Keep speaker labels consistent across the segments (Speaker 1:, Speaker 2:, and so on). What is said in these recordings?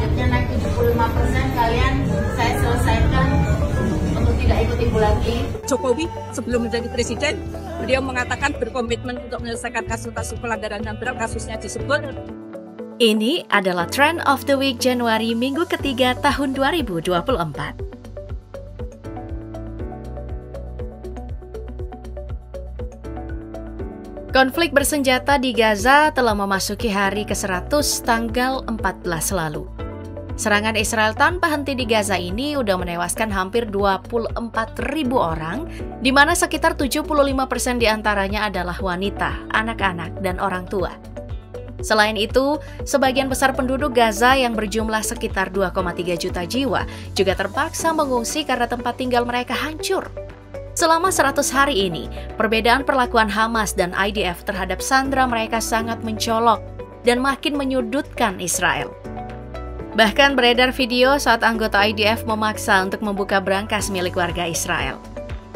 Speaker 1: budgetnya naik 75%, kalian saya selesaikan untuk tidak ikut ibu lagi.
Speaker 2: Jokowi sebelum menjadi presiden, beliau mengatakan berkomitmen untuk menyelesaikan kasus-kasus pelanggaran HAM berat, kasusnya disebut.
Speaker 3: Ini adalah Trend of the Week Januari minggu ketiga tahun 2024. Konflik bersenjata di Gaza telah memasuki hari ke-100 tanggal 14 lalu. Serangan Israel tanpa henti di Gaza ini udah menewaskan hampir 24.000 orang, di mana sekitar 75% diantaranya adalah wanita, anak-anak, dan orang tua. Selain itu, sebagian besar penduduk Gaza yang berjumlah sekitar 2,3 juta jiwa juga terpaksa mengungsi karena tempat tinggal mereka hancur. Selama 100 hari ini, perbedaan perlakuan Hamas dan IDF terhadap sandera mereka sangat mencolok dan makin menyudutkan Israel. Bahkan beredar video saat anggota IDF memaksa untuk membuka brankas milik warga Israel.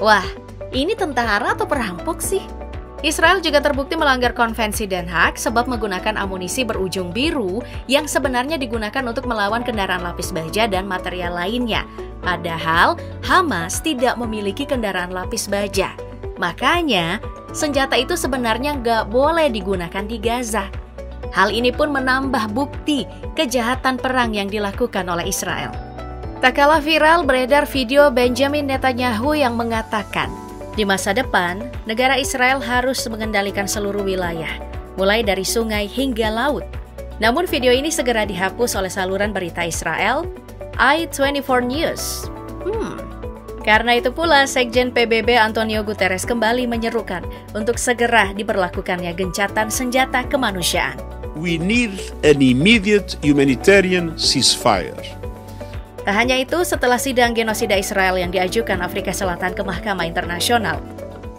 Speaker 3: Wah, ini tentara atau perampok sih? Israel juga terbukti melanggar konvensi Den Haag sebab menggunakan amunisi berujung biru yang sebenarnya digunakan untuk melawan kendaraan lapis baja dan material lainnya. Padahal Hamas tidak memiliki kendaraan lapis baja. Makanya, senjata itu sebenarnya nggak boleh digunakan di Gaza. Hal ini pun menambah bukti kejahatan perang yang dilakukan oleh Israel. Tak kalah viral beredar video Benjamin Netanyahu yang mengatakan, di masa depan, negara Israel harus mengendalikan seluruh wilayah, mulai dari sungai hingga laut. Namun video ini segera dihapus oleh saluran berita Israel, I24 News. Karena itu pula Sekjen PBB Antonio Guterres kembali menyerukan untuk segera diberlakukannya gencatan senjata kemanusiaan.
Speaker 4: We need an immediate humanitarian ceasefire.
Speaker 3: Tak hanya itu, setelah sidang genosida Israel yang diajukan Afrika Selatan ke Mahkamah Internasional,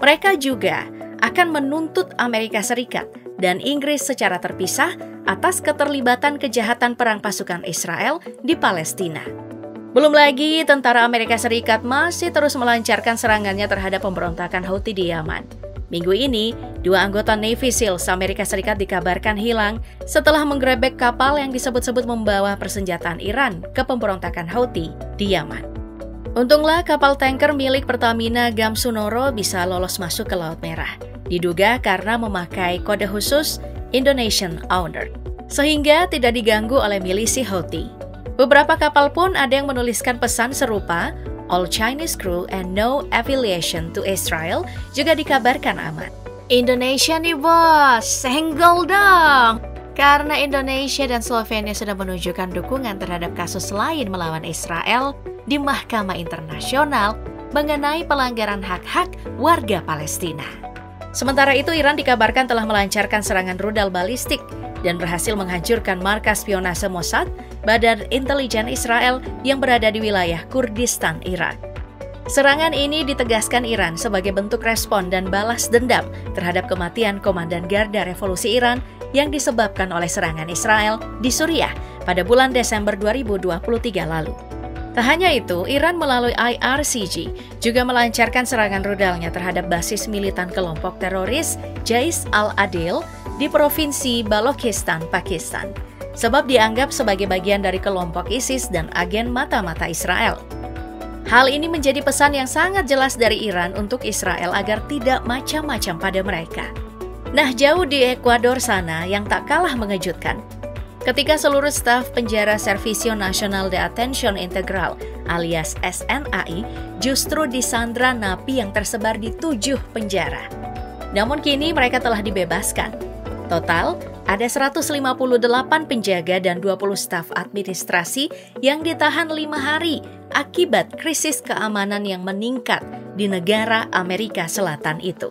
Speaker 3: mereka juga akan menuntut Amerika Serikat dan Inggris secara terpisah atas keterlibatan kejahatan perang pasukan Israel di Palestina. Belum lagi, tentara Amerika Serikat masih terus melancarkan serangannya terhadap pemberontakan Houthi di Yaman. Minggu ini, 2 anggota Navy SEALs Amerika Serikat dikabarkan hilang setelah menggerebek kapal yang disebut-sebut membawa persenjataan Iran ke pemberontakan Houthi di Yaman. Untunglah kapal tanker milik Pertamina Gamsunoro bisa lolos masuk ke Laut Merah, diduga karena memakai kode khusus Indonesian Owner, sehingga tidak diganggu oleh milisi Houthi. Beberapa kapal pun ada yang menuliskan pesan serupa, All Chinese crew and no affiliation to Israel, juga dikabarkan aman. Indonesia nih bos, senggol dong! Karena Indonesia dan Slovenia sudah menunjukkan dukungan terhadap kasus lain melawan Israel di Mahkamah Internasional mengenai pelanggaran hak-hak warga Palestina. Sementara itu, Iran dikabarkan telah melancarkan serangan rudal balistik dan berhasil menghancurkan markas spionase Mossad, Badan Intelijen Israel yang berada di wilayah Kurdistan, Irak. Serangan ini ditegaskan Iran sebagai bentuk respon dan balas dendam terhadap kematian Komandan Garda Revolusi Iran yang disebabkan oleh serangan Israel di Suriah pada bulan Desember 2023 lalu. Tak hanya itu, Iran melalui IRCG juga melancarkan serangan rudalnya terhadap basis militan kelompok teroris Jais al-Adil di provinsi Balochistan, Pakistan, sebab dianggap sebagai bagian dari kelompok ISIS dan agen mata-mata Israel. Hal ini menjadi pesan yang sangat jelas dari Iran untuk Israel agar tidak macam-macam pada mereka. Nah, jauh di Ekuador sana yang tak kalah mengejutkan, ketika seluruh staf penjara Servicio Nacional de Atención Integral alias SNAI justru disandra napi yang tersebar di 7 penjara. Namun kini mereka telah dibebaskan. Total, ada 158 penjaga dan 20 staf administrasi yang ditahan 5 hari akibat krisis keamanan yang meningkat di negara Amerika Selatan itu.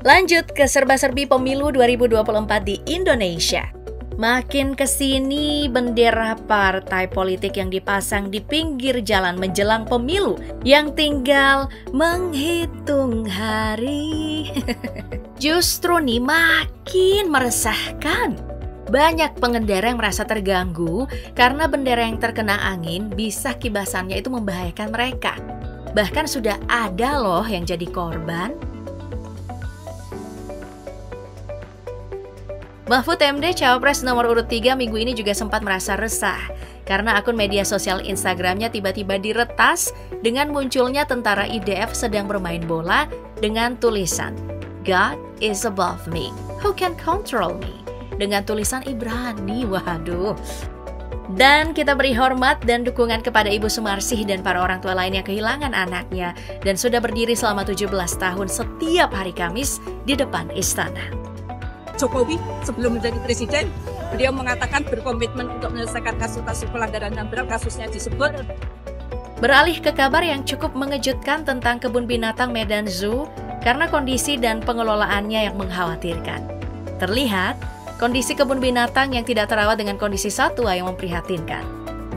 Speaker 3: Lanjut ke serba-serbi pemilu 2024 di Indonesia. Makin kesini bendera partai politik yang dipasang di pinggir jalan menjelang pemilu yang tinggal menghitung hari. Justru nih makin meresahkan. Banyak pengendara yang merasa terganggu karena bendera yang terkena angin bisa kibasannya itu membahayakan mereka. Bahkan sudah ada loh yang jadi korban. Mahfud MD, cawapres nomor urut 3 minggu ini juga sempat merasa resah karena akun media sosial Instagramnya tiba-tiba diretas dengan munculnya tentara IDF sedang bermain bola dengan tulisan God is above me, who can control me? Dengan tulisan Ibrani, waduh. Dan kita beri hormat dan dukungan kepada Ibu Sumarsih dan para orang tua lain yang kehilangan anaknya dan sudah berdiri selama 17 tahun setiap hari Kamis di depan istana.
Speaker 2: Jokowi sebelum menjadi presiden, beliau mengatakan berkomitmen untuk menyelesaikan kasus-kasus pelanggaran HAM berat, kasusnya disebut.
Speaker 3: Beralih ke kabar yang cukup mengejutkan tentang kebun binatang Medan Zoo karena kondisi dan pengelolaannya yang mengkhawatirkan. Terlihat, kondisi kebun binatang yang tidak terawat dengan kondisi satwa yang memprihatinkan.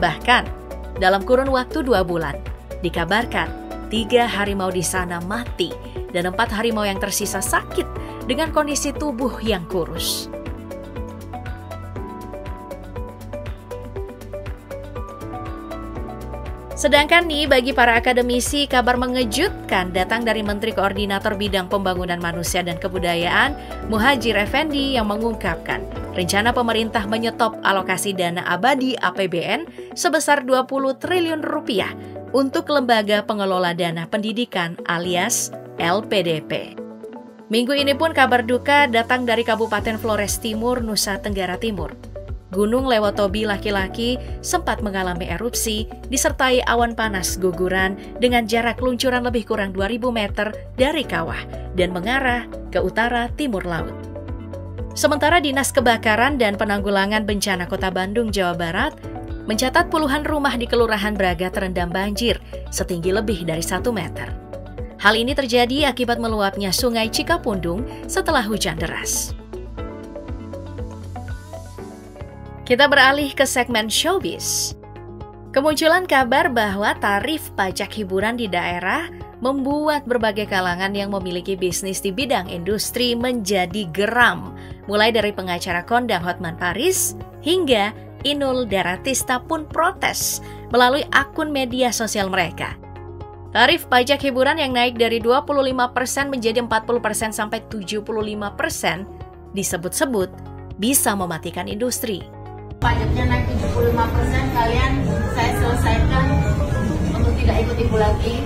Speaker 3: Bahkan, dalam kurun waktu 2 bulan, dikabarkan 3 harimau di sana mati dan 4 harimau yang tersisa sakit dengan kondisi tubuh yang kurus. Sedangkan nih, bagi para akademisi, kabar mengejutkan datang dari Menteri Koordinator Bidang Pembangunan Manusia dan Kebudayaan, Muhadjir Effendi, yang mengungkapkan rencana pemerintah menyetop alokasi dana abadi APBN sebesar 20 triliun rupiah untuk Lembaga Pengelola Dana Pendidikan alias LPDP. Minggu ini pun kabar duka datang dari Kabupaten Flores Timur, Nusa Tenggara Timur. Gunung Lewotobi laki-laki sempat mengalami erupsi disertai awan panas guguran dengan jarak luncuran lebih kurang 2.000 meter dari kawah dan mengarah ke utara timur laut. Sementara Dinas Kebakaran dan Penanggulangan Bencana Kota Bandung, Jawa Barat mencatat puluhan rumah di Kelurahan Braga terendam banjir setinggi lebih dari 1 meter. Hal ini terjadi akibat meluapnya Sungai Cikapundung setelah hujan deras. Kita beralih ke segmen showbiz. Kemunculan kabar bahwa tarif pajak hiburan di daerah membuat berbagai kalangan yang memiliki bisnis di bidang industri menjadi geram. Mulai dari pengacara kondang Hotman Paris hingga Inul Daratista pun protes melalui akun media sosial mereka. Tarif pajak hiburan yang naik dari 25% menjadi 40% sampai 75% disebut-sebut bisa mematikan industri.
Speaker 1: Pajaknya naik 75%, kalian saya selesaikan untuk tidak ikut ibu lagi.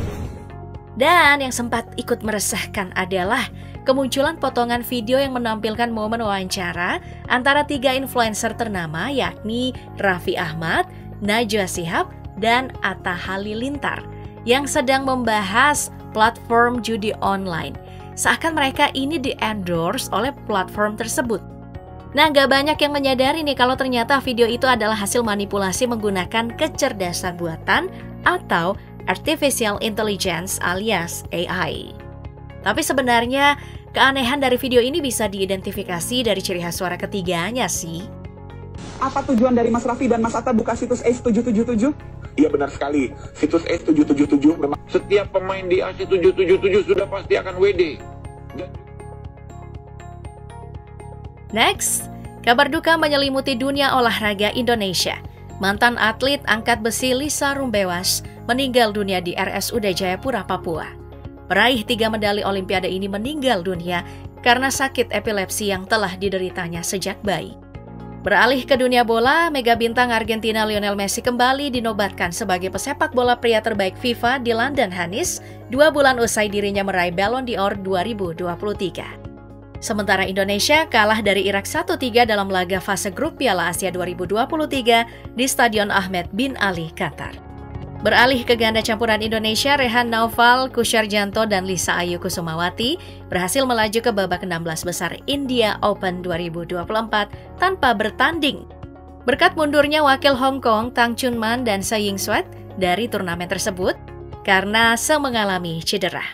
Speaker 3: Dan yang sempat ikut meresahkan adalah kemunculan potongan video yang menampilkan momen wawancara antara 3 influencer ternama yakni Raffi Ahmad, Najwa Shihab, dan Atta Halilintar yang sedang membahas platform judi online. Seakan mereka ini di-endorse oleh platform tersebut. Nah, nggak banyak yang menyadari nih kalau ternyata video itu adalah hasil manipulasi menggunakan kecerdasan buatan atau Artificial Intelligence alias AI. Tapi sebenarnya keanehan dari video ini bisa diidentifikasi dari ciri khas suara ketiganya sih.
Speaker 5: Apa tujuan dari Mas Raffi dan Mas Atta buka situs A777?
Speaker 6: Iya benar sekali, situs A777 memang setiap pemain di A777 sudah pasti akan WD.
Speaker 3: Next, kabar duka menyelimuti dunia olahraga Indonesia. Mantan atlet angkat besi Lisa Rumbewas meninggal dunia di RSUD Jayapura, Papua. Peraih 3 medali Olimpiade ini meninggal dunia karena sakit epilepsi yang telah dideritanya sejak bayi. Beralih ke dunia bola, mega bintang Argentina Lionel Messi kembali dinobatkan sebagai pesepak bola pria terbaik FIFA di London Hannes 2 bulan usai dirinya meraih Ballon d'Or 2023. Sementara Indonesia kalah dari Irak 1-3 dalam laga fase grup Piala Asia 2023 di Stadion Ahmed bin Ali, Qatar. Beralih ke ganda campuran Indonesia, Rehan Naufal, Kusharjanto, dan Lisa Ayu Kusumawati berhasil melaju ke babak 16 besar India Open 2024 tanpa bertanding. Berkat mundurnya wakil Hong Kong Tang Chunman dan Tsai Ying-swet dari turnamen tersebut karena mengalami cedera.